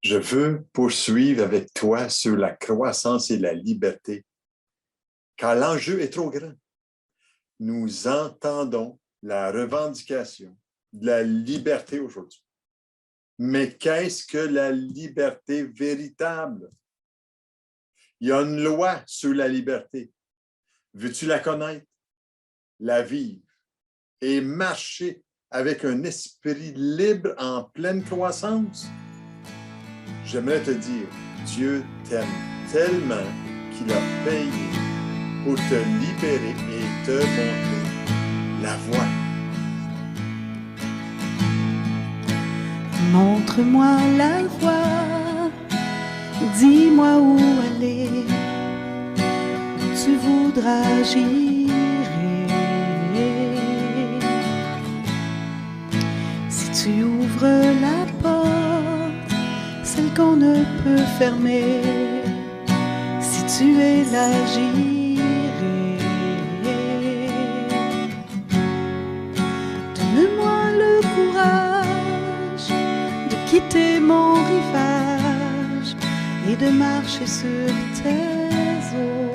Je veux poursuivre avec toi sur la croissance et la liberté, car l'enjeu est trop grand. Nous entendons la revendication de la liberté aujourd'hui. Mais qu'est-ce que la liberté véritable? Il y a une loi sur la liberté. Veux-tu la connaître, la vivre et marcher avec un esprit libre en pleine croissance? J'aimerais te dire, Dieu t'aime tellement qu'il a payé pour te libérer et te montrer la voie. Montre-moi la voie, dis-moi où aller, où tu voudras j'irai. Si tu ouvres la porte, celle qu'on ne peut fermer, si tu es là j'irai. Donne-moi le courage de quitter mon rivage et de marcher sur tes eaux.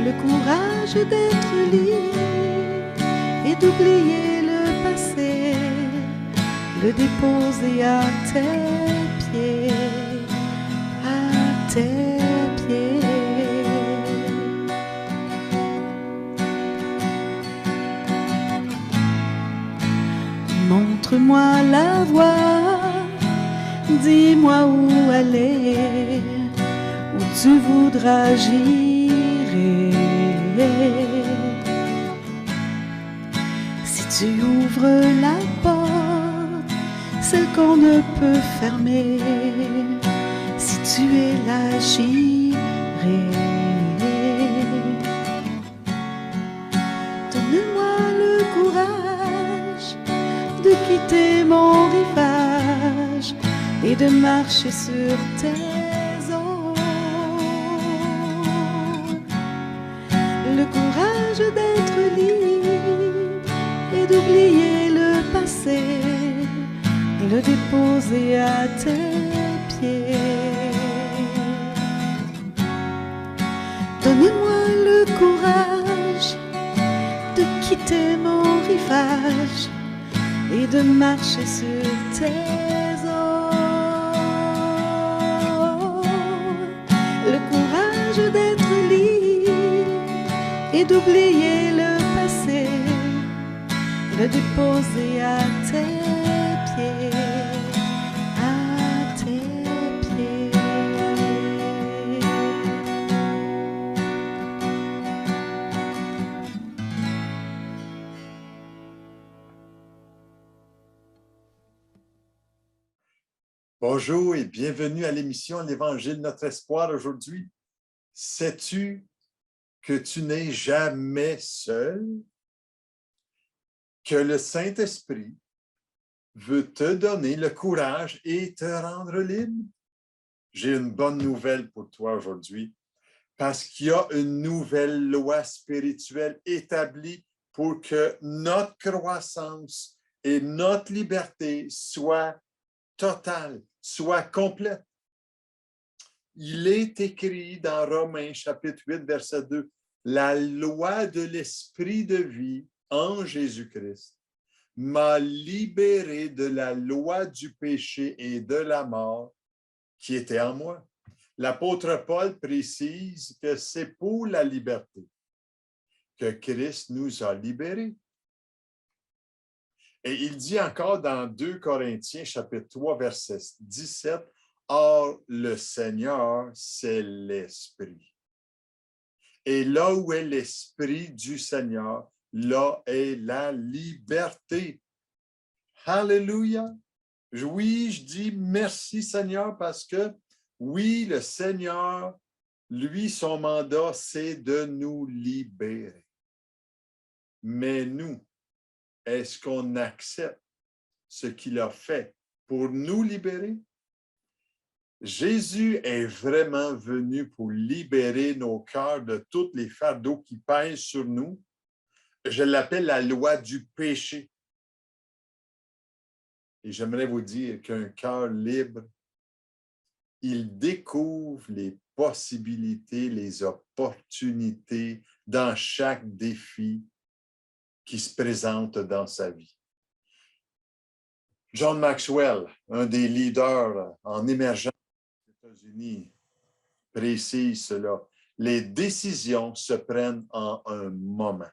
Le courage d'être libre et d'oublier le passé, le déposer à tes pieds, à tes pieds. Montre-moi la voie, dis-moi où aller, où tu voudras j'irai. Si tu ouvres la porte, celle qu'on ne peut fermer, si tu es là j'irai. Donne-moi le courage de quitter mon rivage et de marcher sur tes eaux. Le courage d'être libre et d'oublier le passé et le déposer à tes pieds. Donnez-moi le courage de quitter mon rivage et de marcher sur tes eaux. Le courage d'être libre et d'oublier le passé, le déposer à tes pieds, à tes pieds. Bonjour et bienvenue à l'émission L'Évangile, notre espoir aujourd'hui. Sais-tu que tu n'es jamais seul? Que le Saint-Esprit veut te donner le courage et te rendre libre? J'ai une bonne nouvelle pour toi aujourd'hui, parce qu'il y a une nouvelle loi spirituelle établie pour que notre croissance et notre liberté soient totale, soit complète. Il est écrit dans Romains chapitre 8, verset 2, « La loi de l'esprit de vie en Jésus-Christ m'a libéré de la loi du péché et de la mort qui était en moi. » L'apôtre Paul précise que c'est pour la liberté que Christ nous a libérés. Et il dit encore dans 2 Corinthiens, chapitre 3, verset 17, « Or, le Seigneur, c'est l'Esprit. Et là où est l'Esprit du Seigneur, là est la liberté. » Alléluia! Oui, je dis merci Seigneur parce que, oui, le Seigneur, lui, son mandat, c'est de nous libérer. Mais nous, est-ce qu'on accepte ce qu'il a fait pour nous libérer? Jésus est vraiment venu pour libérer nos cœurs de tous les fardeaux qui pèsent sur nous. Je l'appelle la loi du péché. Et j'aimerais vous dire qu'un cœur libre, il découvre les possibilités, les opportunités dans chaque défi qui se présente dans sa vie. John Maxwell, un des leaders en émergence des États-Unis, précise cela. Les décisions se prennent en un moment.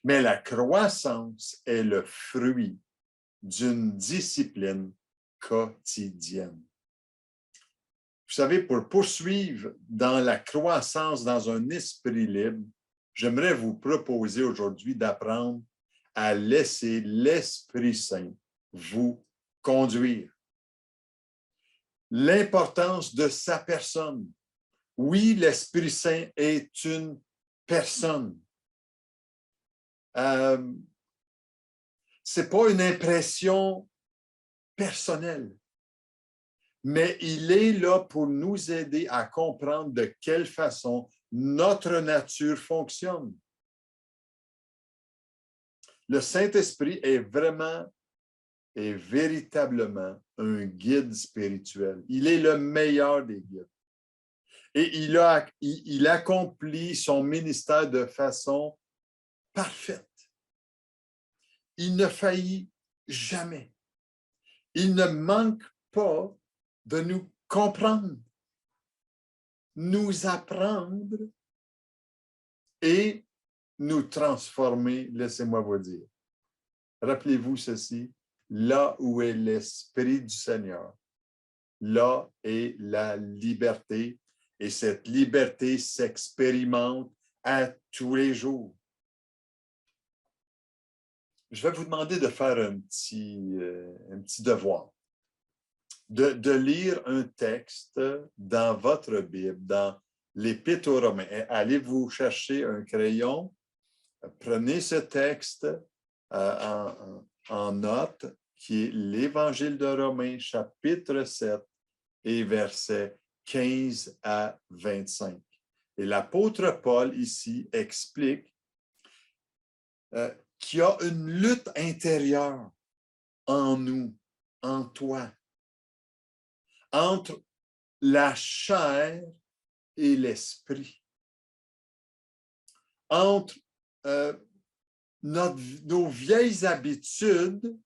Mais la croissance est le fruit d'une discipline quotidienne. Vous savez, pour poursuivre dans la croissance dans un esprit libre, j'aimerais vous proposer aujourd'hui d'apprendre à laisser l'Esprit Saint vous conduire. L'importance de sa personne. Oui, l'Esprit Saint est une personne. Ce n'est pas une impression personnelle, mais il est là pour nous aider à comprendre de quelle façon notre nature fonctionne. Le Saint-Esprit est véritablement un guide spirituel. Il est le meilleur des guides. Et il accomplit son ministère de façon parfaite. Il ne faillit jamais. Il ne manque pas de nous comprendre, nous apprendre et nous transformer, laissez-moi vous dire. Rappelez-vous ceci, là où est l'Esprit du Seigneur, là est la liberté, et cette liberté s'expérimente à tous les jours. Je vais vous demander de faire un petit devoir, de lire un texte dans votre Bible, dans l'Épître aux Romains. Allez-vous chercher un crayon, prenez ce texte en note, qui est l'Évangile de Romains, chapitre 7 et versets 15 à 25. Et l'apôtre Paul ici explique qu'il y a une lutte intérieure en nous, en toi, entre la chair et l'esprit, entre nos vieilles habitudes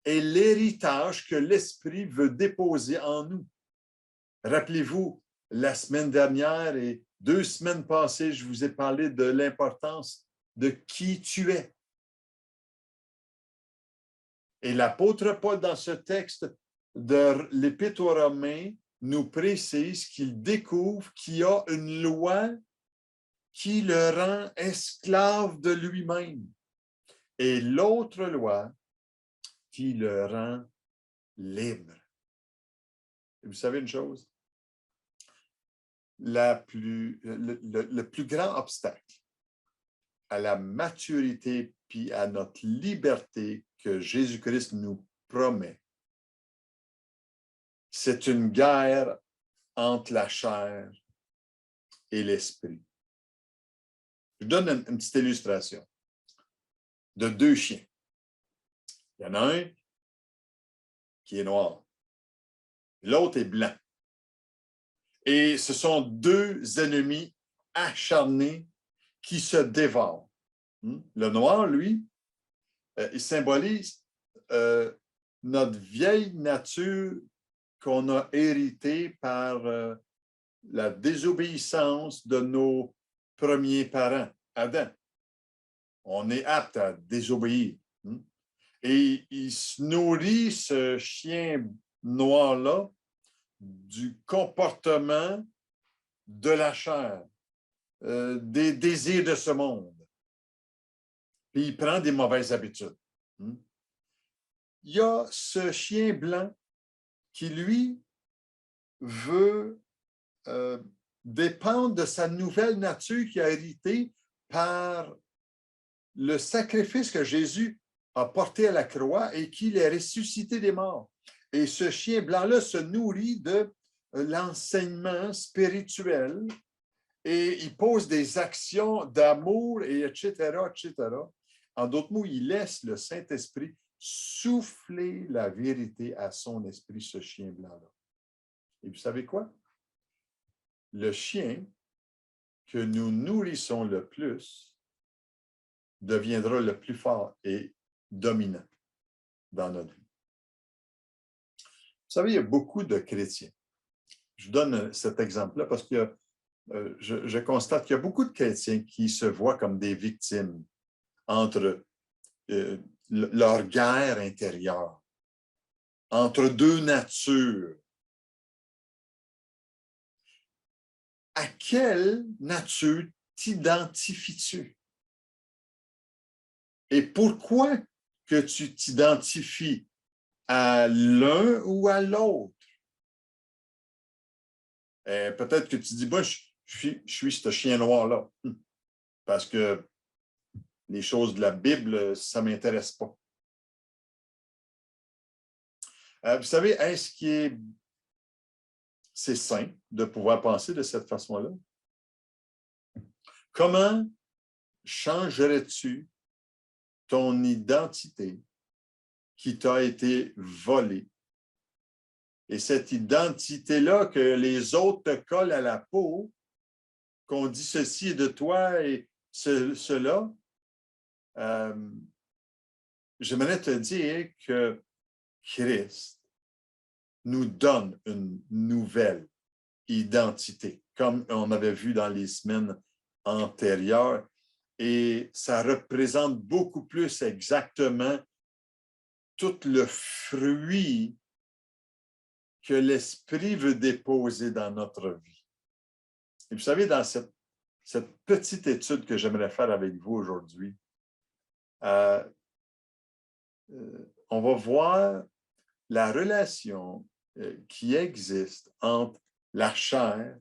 et l'héritage que l'esprit veut déposer en nous. Rappelez-vous, la semaine dernière et 2 semaines passées, je vous ai parlé de l'importance de qui tu es. Et l'apôtre Paul, dans ce texte de l'Épître aux Romains, nous précise qu'il découvre qu'il y a une loi qui le rend esclave de lui-même et l'autre loi qui le rend libre. Et vous savez une chose? Le plus grand obstacle à la maturité puis à notre liberté que Jésus-Christ nous promet, c'est une guerre entre la chair et l'esprit. Je donne une petite illustration de 2 chiens. Il y en a un qui est noir, l'autre est blanc. Et ce sont 2 ennemis acharnés qui se dévorent. Le noir, lui, il symbolise notre vieille nature qu'on a héritée par la désobéissance de nos premiers parents, Adam. On est apte à désobéir. Et il se nourrit, ce chien noir-là, du comportement de la chair, des désirs de ce monde. Puis il prend des mauvaises habitudes. Il y a ce chien blanc qui, lui, veut dépendre de sa nouvelle nature qui a hérité par le sacrifice que Jésus a porté à la croix et qu'il est ressuscité des morts. Et ce chien blanc-là se nourrit de l'enseignement spirituel et il pose des actions d'amour, et etc., etc. En d'autres mots, il laisse le Saint-Esprit souffler la vérité à son esprit, ce chien blanc-là. Et vous savez quoi? Le chien que nous nourrissons le plus deviendra le plus fort et dominant dans notre vie. Vous savez, il y a beaucoup de chrétiens. Je vous donne cet exemple-là parce que je constate qu'il y a beaucoup de chrétiens qui se voient comme des victimes entre leur guerre intérieure, entre deux natures. À quelle nature t'identifies-tu? Et pourquoi que tu t'identifies à l'un ou à l'autre? Peut-être que tu dis, moi, je suis ce chien noir-là, parce que les choses de la Bible, ça ne m'intéresse pas. Vous savez, c'est sain de pouvoir penser de cette façon-là? Comment changerais-tu ton identité qui t'a été volée? Et cette identité-là que les autres te collent à la peau, qu'on dit ceci est de toi et cela, j'aimerais te dire que Christ nous donne une nouvelle identité, comme on avait vu dans les semaines antérieures, et ça représente beaucoup plus exactement tout le fruit que l'Esprit veut déposer dans notre vie. Et vous savez, dans cette petite étude que j'aimerais faire avec vous aujourd'hui, on va voir la relation qui existe entre la chair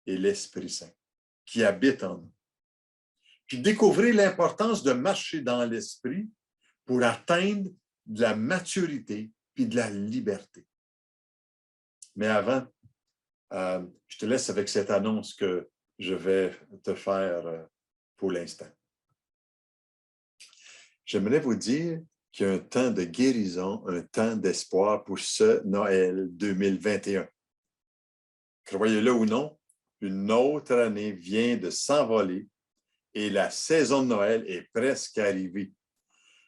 et l'Esprit Saint qui habite en nous. Puis découvrir l'importance de marcher dans l'Esprit pour atteindre de la maturité puis de la liberté. Mais avant, je te laisse avec cette annonce que je vais te faire pour l'instant. J'aimerais vous dire qu'il y a un temps de guérison, un temps d'espoir pour ce Noël 2021. Croyez-le ou non, une autre année vient de s'envoler et la saison de Noël est presque arrivée.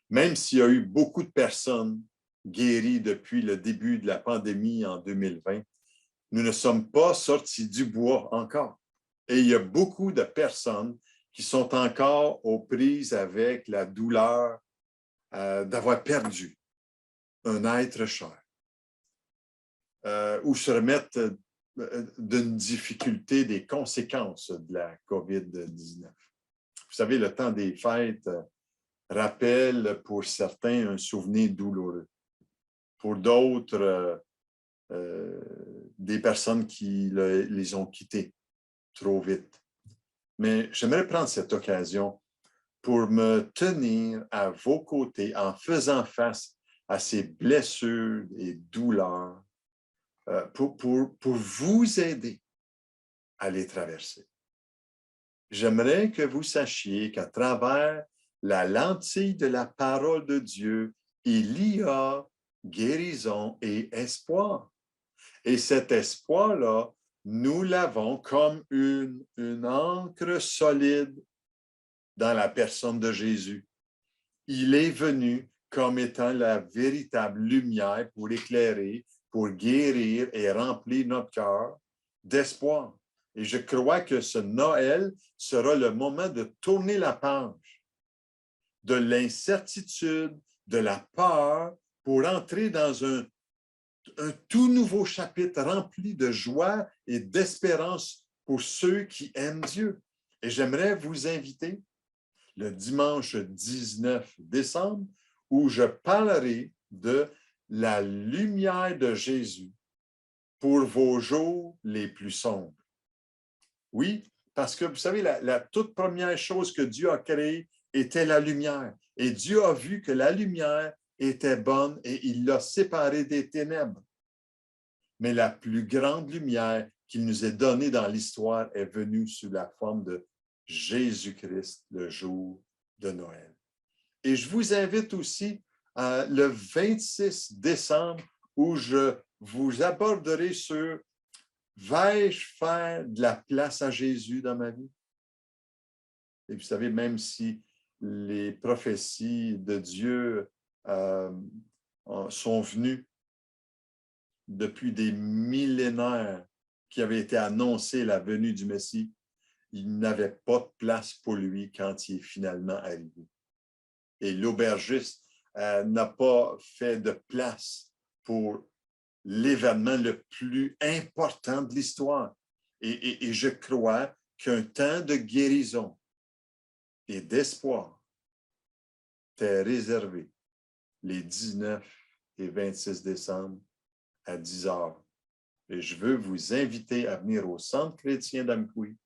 Même s'il y a eu beaucoup de personnes guéries depuis le début de la pandémie en 2020, nous ne sommes pas sortis du bois encore. Et il y a beaucoup de personnes qui sont encore aux prises avec la douleur d'avoir perdu un être cher ou se remettre d'une difficulté des conséquences de la COVID-19. Vous savez, le temps des fêtes rappelle pour certains un souvenir douloureux. Pour d'autres, des personnes qui les ont quittés trop vite. Mais j'aimerais prendre cette occasion pour me tenir à vos côtés en faisant face à ces blessures et douleurs pour vous aider à les traverser. J'aimerais que vous sachiez qu'à travers la lentille de la parole de Dieu, il y a guérison et espoir. Et cet espoir-là, nous l'avons comme une ancre solide dans la personne de Jésus. Il est venu comme étant la véritable lumière pour éclairer, pour guérir et remplir notre cœur d'espoir. Et je crois que ce Noël sera le moment de tourner la page de l'incertitude, de la peur, pour entrer dans un tout nouveau chapitre rempli de joie et d'espérance pour ceux qui aiment Dieu. Et j'aimerais vous inviter le dimanche 19 décembre où je parlerai de la lumière de Jésus pour vos jours les plus sombres. Oui, parce que vous savez, la toute première chose que Dieu a créée était la lumière. Et Dieu a vu que la lumière était bonne et il l'a séparée des ténèbres. Mais la plus grande lumière qu'il nous est donnée dans l'histoire est venue sous la forme de Jésus-Christ le jour de Noël. Et je vous invite aussi le 26 décembre où je vous aborderai sur « Vais-je faire de la place à Jésus dans ma vie? » Et vous savez, même si les prophéties de Dieu sont venues depuis des millénaires qui avaient été annoncées la venue du Messie, il n'avait pas de place pour lui quand il est finalement arrivé. Et l'aubergiste n'a pas fait de place pour l'événement le plus important de l'histoire. Et je crois qu'un temps de guérison et d'espoir t'est réservé les 19 et 26 décembre à 10 heures. Et je veux vous inviter à venir au Centre chrétien d'Amqui.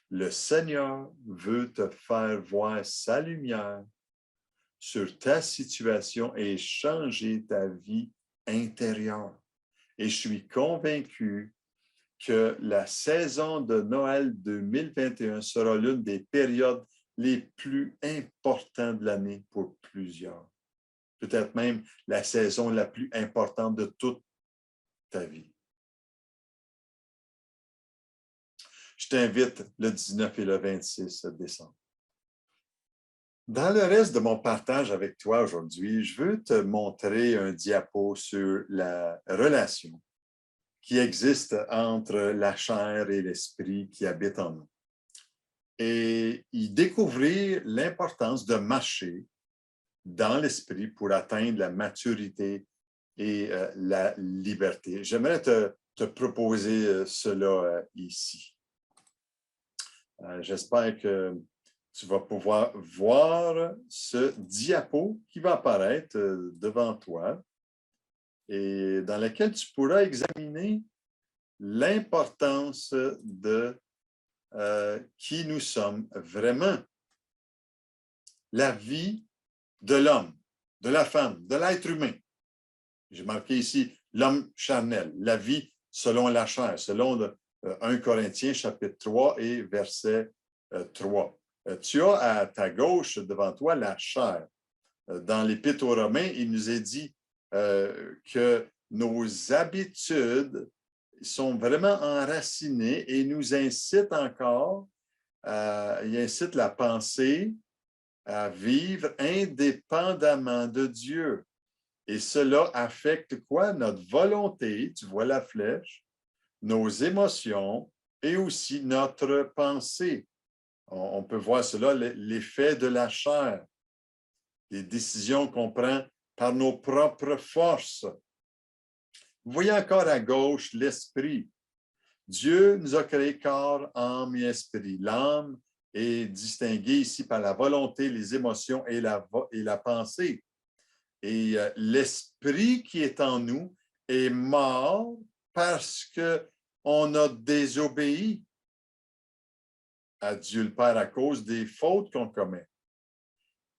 Le Seigneur veut te faire voir sa lumière sur ta situation et changer ta vie intérieure. Et je suis convaincu que la saison de Noël 2021 sera l'une des périodes les plus importantes de l'année pour plusieurs. Peut-être même la saison la plus importante de toute ta vie. Je t'invite le 19 et le 26 décembre. Dans le reste de mon partage avec toi aujourd'hui, je veux te montrer un diapo sur la relation qui existe entre la chair et l'esprit qui habitent en nous. Et y découvrir l'importance de marcher dans l'esprit pour atteindre la maturité et la liberté. J'aimerais te proposer cela ici. J'espère que tu vas pouvoir voir ce diapo qui va apparaître devant toi et dans lequel tu pourras examiner l'importance de qui nous sommes vraiment. La vie de l'homme, de la femme, de l'être humain. J'ai marqué ici l'homme charnel, la vie selon la chair, selon 1 Corinthiens chapitre 3 et verset 3. Tu as à ta gauche devant toi la chair. Dans l'Épître aux Romains, il nous est dit que nos habitudes sont vraiment enracinées et nous incitent encore, il incite la pensée à vivre indépendamment de Dieu. Et cela affecte quoi? Notre volonté, tu vois la flèche, nos émotions et aussi notre pensée. On peut voir cela, l'effet de la chair, les décisions qu'on prend par nos propres forces. Vous voyez encore à gauche l'esprit. Dieu nous a créé corps, âme et esprit. L'âme est distinguée ici par la volonté, les émotions et la pensée. Et l'esprit qui est en nous est mort parce qu'on a désobéi à Dieu le Père à cause des fautes qu'on commet.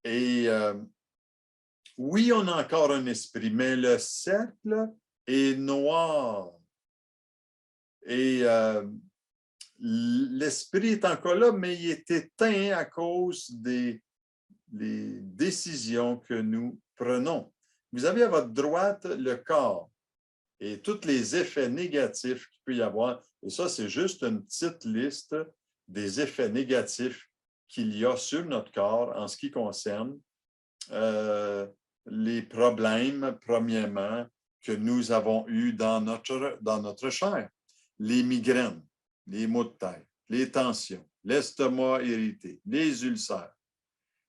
Et oui, on a encore un esprit, mais le cercle est noir. Et l'esprit est encore là, mais il est éteint à cause des décisions que nous prenons. Vous avez à votre droite le corps et tous les effets négatifs qu'il peut y avoir. Et ça, c'est juste une petite liste des effets négatifs qu'il y a sur notre corps en ce qui concerne les problèmes, premièrement, que nous avons eus dans notre chair. Les migraines, les maux de tête, les tensions, l'estomac irrité, les ulcères,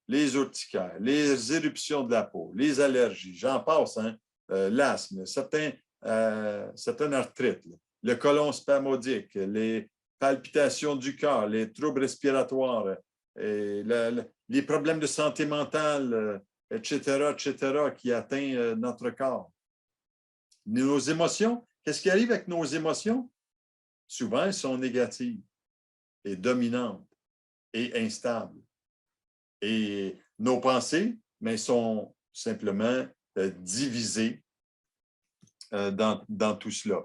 les urticaires, les éruptions de la peau, les allergies, j'en passe, hein, l'asthme, certaines arthrites, le côlon spasmodique, les palpitations du cœur, les troubles respiratoires, et les problèmes de santé mentale, etc., qui atteignent notre corps. Nos émotions, qu'est-ce qui arrive avec nos émotions? Souvent, elles sont négatives et dominantes et instables. Et nos pensées, mais sont simplement divisées dans tout cela.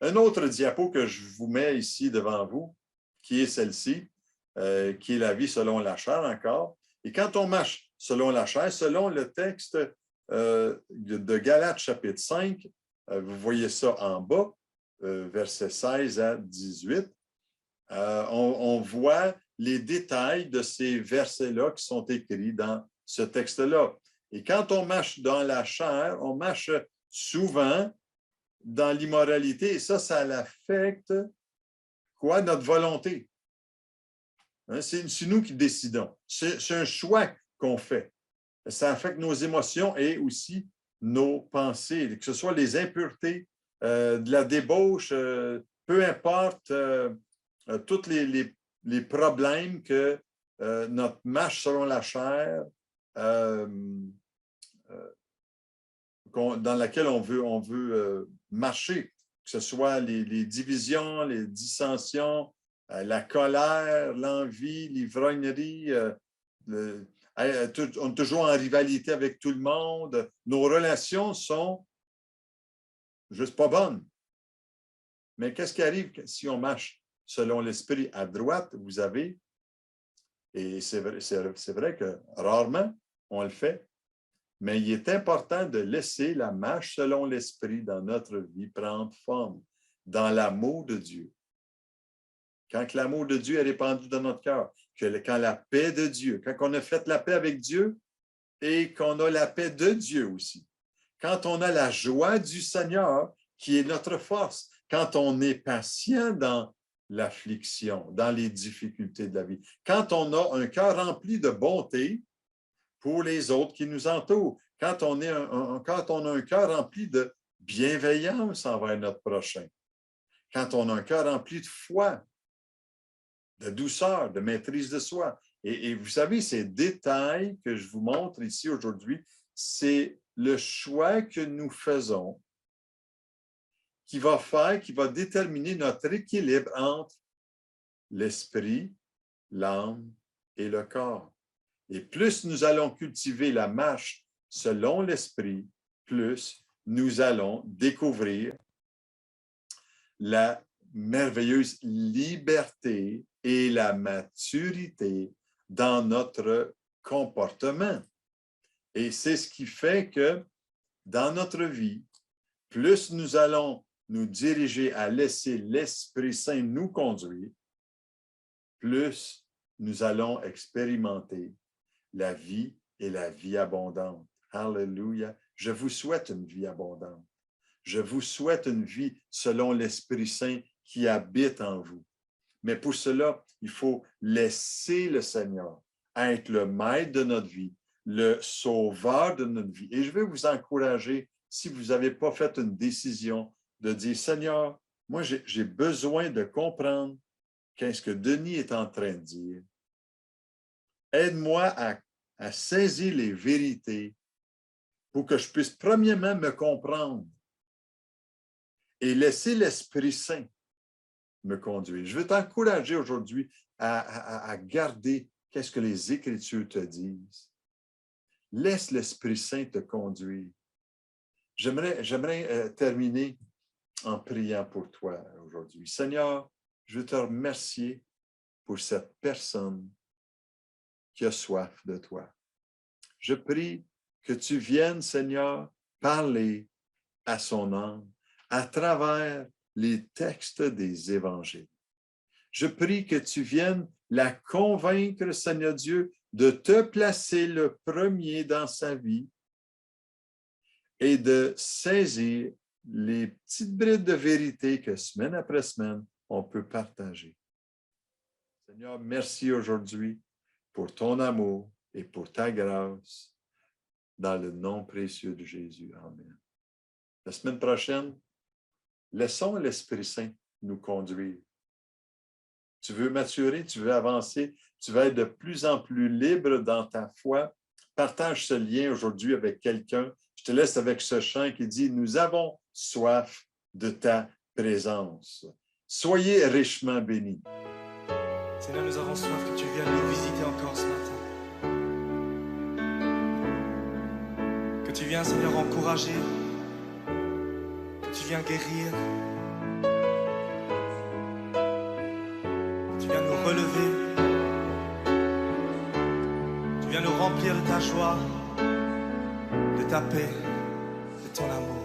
Un autre diapo que je vous mets ici devant vous, qui est celle-ci, qui est la vie selon la chair encore. Et quand on marche selon la chair, selon le texte de Galates chapitre 5, vous voyez ça en bas, versets 16 à 18. On voit les détails de ces versets-là qui sont écrits dans ce texte-là. Et quand on marche dans la chair, on marche souvent dans l'immoralité, et ça affecte quoi? Notre volonté. Hein, c'est nous qui décidons. C'est un choix qu'on fait. Ça affecte nos émotions et aussi nos pensées, que ce soit les impuretés, de la débauche, peu importe tous les problèmes que notre marche selon la chair, dans laquelle on veut marcher, que ce soit les divisions, les dissensions, la colère, l'envie, l'ivrognerie, on est toujours en rivalité avec tout le monde. Nos relations sont juste pas bonnes. Mais qu'est-ce qui arrive si on marche selon l'esprit? À droite, vous avez, et c'est vrai que rarement on le fait, mais il est important de laisser la marche selon l'esprit dans notre vie prendre forme, dans l'amour de Dieu. Quand l'amour de Dieu est répandu dans notre cœur, quand la paix de Dieu, quand on a fait la paix avec Dieu et qu'on a la paix de Dieu aussi, quand on a la joie du Seigneur qui est notre force, quand on est patient dans l'affliction, dans les difficultés de la vie, quand on a un cœur rempli de bonté pour les autres qui nous entourent, quand on a un cœur rempli de bienveillance envers notre prochain, quand on a un cœur rempli de foi, de douceur, de maîtrise de soi. Et vous savez, ces détails que je vous montre ici aujourd'hui, c'est le choix que nous faisons qui va déterminer notre équilibre entre l'esprit, l'âme et le corps. Et plus nous allons cultiver la marche selon l'esprit, plus nous allons découvrir la merveilleuse liberté et la maturité dans notre comportement. Et c'est ce qui fait que dans notre vie, plus nous allons nous diriger à laisser l'Esprit Saint nous conduire, plus nous allons expérimenter la vie et la vie abondante. Alléluia. Je vous souhaite une vie abondante. Je vous souhaite une vie selon l'Esprit Saint qui habite en vous. Mais pour cela, il faut laisser le Seigneur être le maître de notre vie, le sauveur de notre vie. Et je vais vous encourager, si vous n'avez pas fait une décision, de dire, Seigneur, moi j'ai besoin de comprendre qu'est-ce que Denis est en train de dire. Aide-moi à saisir les vérités pour que je puisse premièrement me comprendre et laisser l'Esprit Saint me conduire. Je veux t'encourager aujourd'hui à garder qu'est-ce que les Écritures te disent. Laisse l'Esprit Saint te conduire. J'aimerais terminer en priant pour toi aujourd'hui. Seigneur, je veux te remercier pour cette personne qui a soif de toi. Je prie que tu viennes, Seigneur, parler à son âme à travers les textes des évangiles. Je prie que tu viennes la convaincre, Seigneur Dieu, de te placer le premier dans sa vie et de saisir les petites brides de vérité que semaine après semaine, on peut partager. Seigneur, merci aujourd'hui pour ton amour et pour ta grâce dans le nom précieux de Jésus. Amen. La semaine prochaine, laissons l'Esprit Saint nous conduire. Tu veux maturer, tu veux avancer, tu veux être de plus en plus libre dans ta foi. Partage ce lien aujourd'hui avec quelqu'un. Je te laisse avec ce chant qui dit « Nous avons soif de ta présence ». Soyez richement bénis. Seigneur, nous avons soif que tu viennes nous visiter encore ce matin. Que tu viennes, Seigneur, encourager. Que tu viennes guérir. Que tu viennes nous relever. Tu viens nous rendre remplir de ta joie, de ta paix, de ton amour.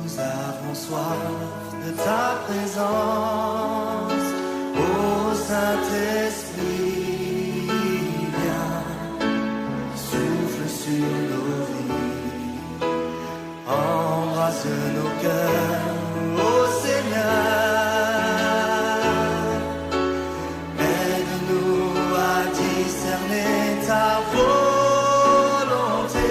Nous avons soif de ta présence, ô Saint-Esprit, viens, souffle sur nos vies, embrasse nos cœurs, ô Seigneur, aide-nous à discerner ta volonté.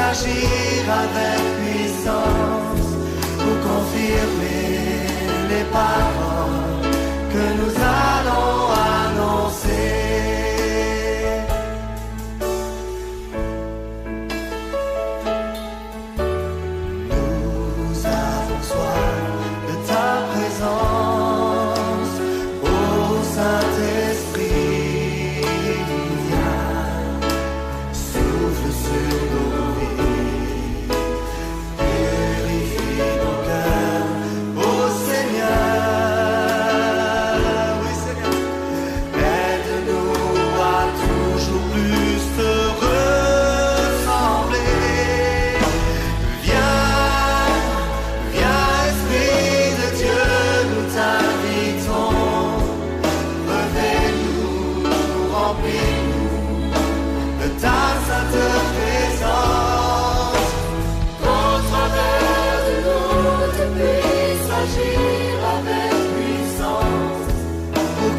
Agir avec puissance pour confirmer les paroles que nous allons annoncer. Nous avons soif de ta présence, ô Saint-Esprit, viens, souffle sur nos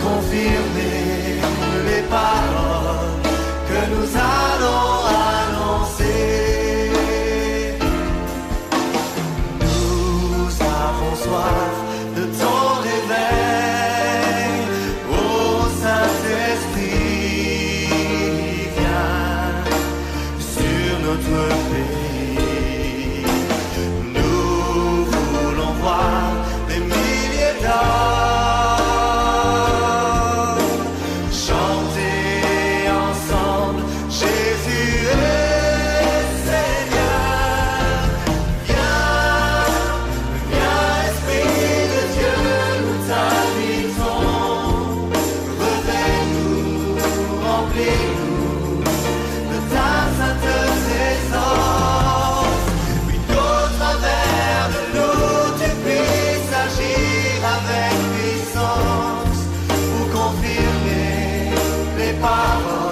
confirmer les paroles que nous allons annoncer. Nous avons soif de ton réveil, ô Saint-Esprit, viens sur notre pays. Nous voulons voir des milliers d'hommes power.